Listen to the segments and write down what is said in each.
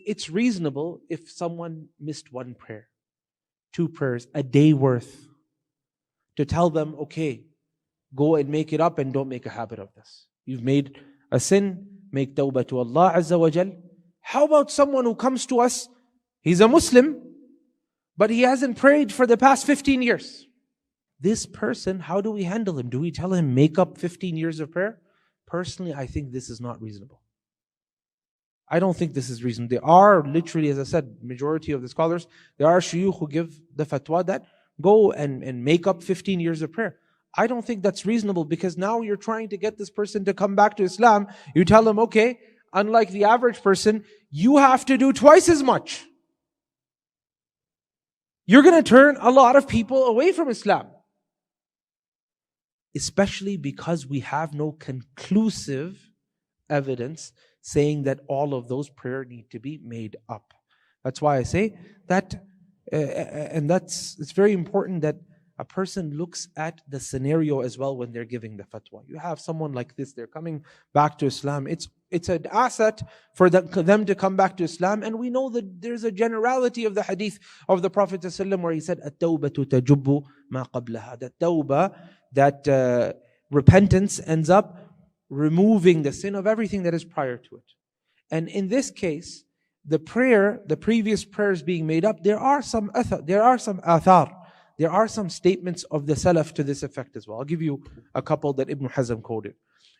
it's reasonable if someone missed one prayer, 2 prayers, a day worth, to tell them, okay, go and make it up and don't make a habit of this. You've made a sin, make tawbah to Allah Azza wa Jal. How about someone who comes to us, he's a Muslim, but he hasn't prayed for the past 15 years. This person, how do we handle him? Do we tell him, make up 15 years of prayer? Personally, I think this is not reasonable. I don't think this is reasonable. There are literally, as I said, majority of the scholars, there are shuyukh who give the fatwa that go and make up 15 years of prayer. I don't think that's reasonable, because now you're trying to get this person to come back to Islam. You tell them, okay, unlike the average person, you have to do twice as much. You're going to turn a lot of people away from Islam. Especially because we have no conclusive evidence saying that all of those prayers need to be made up. That's why I say that, it's very important that a person looks at the scenario as well when they're giving the fatwa. You have someone like this, they're coming back to Islam. It's an asset for them to come back to Islam. And we know that there's a generality of the hadith of the Prophet ﷺ where he said, "At-tawbatu tajubbu ma qablaha." That tawbah, that repentance ends up removing the sin of everything that is prior to it. And in this case, the previous prayers being made up, there are some athar. There are some statements of the Salaf to this effect as well. I'll give you a couple that Ibn Hazm quoted.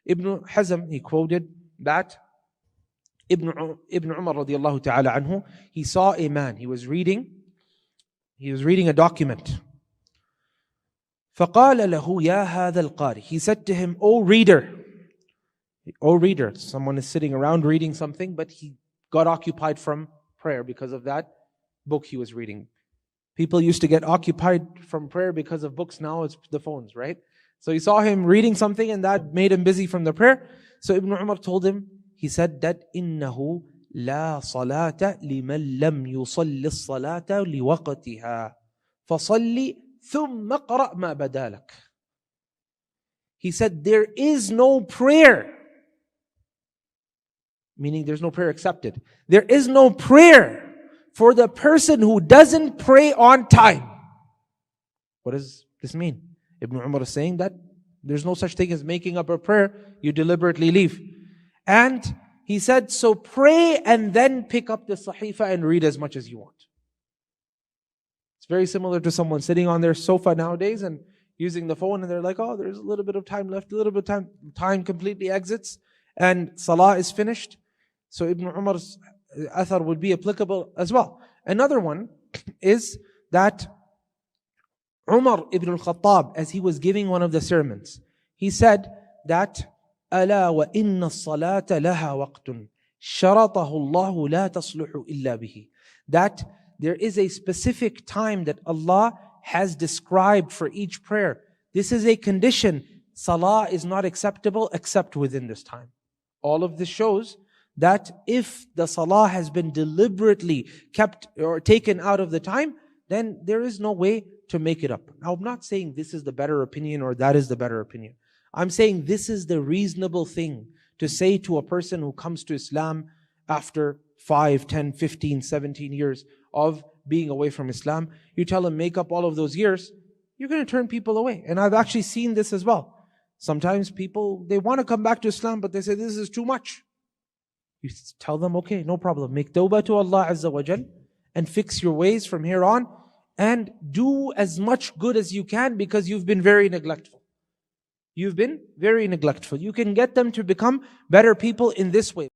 Ibn Hazm, he quoted that Ibn Umar radiallahu ta'ala anhu, he saw a man, he was reading a document. فَقَالَ لَهُ يَا هَذَا الْقَارِ. He said to him, O reader, someone is sitting around reading something, but he got occupied from prayer because of that book he was reading. People used to get occupied from prayer because of books. Now it's the phones, right? So he saw him reading something and that made him busy from the prayer. So Ibn Umar told him, he said that إِنَّهُ لَا صَلَاةَ لِمَنْ لَمْ يُصَلِّ الصَّلَاةَ لِوَقْتِهَا فَصَلِّ ثُمَّ قَرَأْ مَا بَدَى لَكَ. He said, there is no prayer. Meaning there's no prayer accepted. There is no prayer for the person who doesn't pray on time. What does this mean? Ibn Umar is saying that there's no such thing as making up a prayer you deliberately leave. And he said, so pray and then pick up the sahifa and read as much as you want. It's very similar to someone sitting on their sofa nowadays and using the phone, and they're like, oh, there's a little bit of time left, a little bit of time. Time completely exits and salah is finished. So Ibn Umar's athar would be applicable as well. Another one is that Umar ibn al-Khattab, as he was giving one of the sermons, he said that أَلَا وَإِنَّ الصَّلَاةَ لَهَا وَقْتٌ شَرَطَهُ اللَّهُ لَا تَصْلُحُ إِلَّا بِهِ. That there is a specific time that Allah has described for each prayer. This is a condition. Salah is not acceptable except within this time. All of this shows that if the salah has been deliberately kept or taken out of the time, then there is no way to make it up. Now, I'm not saying this is the better opinion or that is the better opinion. I'm saying this is the reasonable thing to say to a person who comes to Islam after 5, 10, 15, 17 years of being away from Islam. You tell him, make up all of those years, you're going to turn people away. And I've actually seen this as well. Sometimes people, they want to come back to Islam, but they say, this is too much. You tell them, okay, no problem. Make tawbah to Allah Azza wa Jal and fix your ways from here on and do as much good as you can, because you've been very neglectful. You've been very neglectful. You can get them to become better people in this way.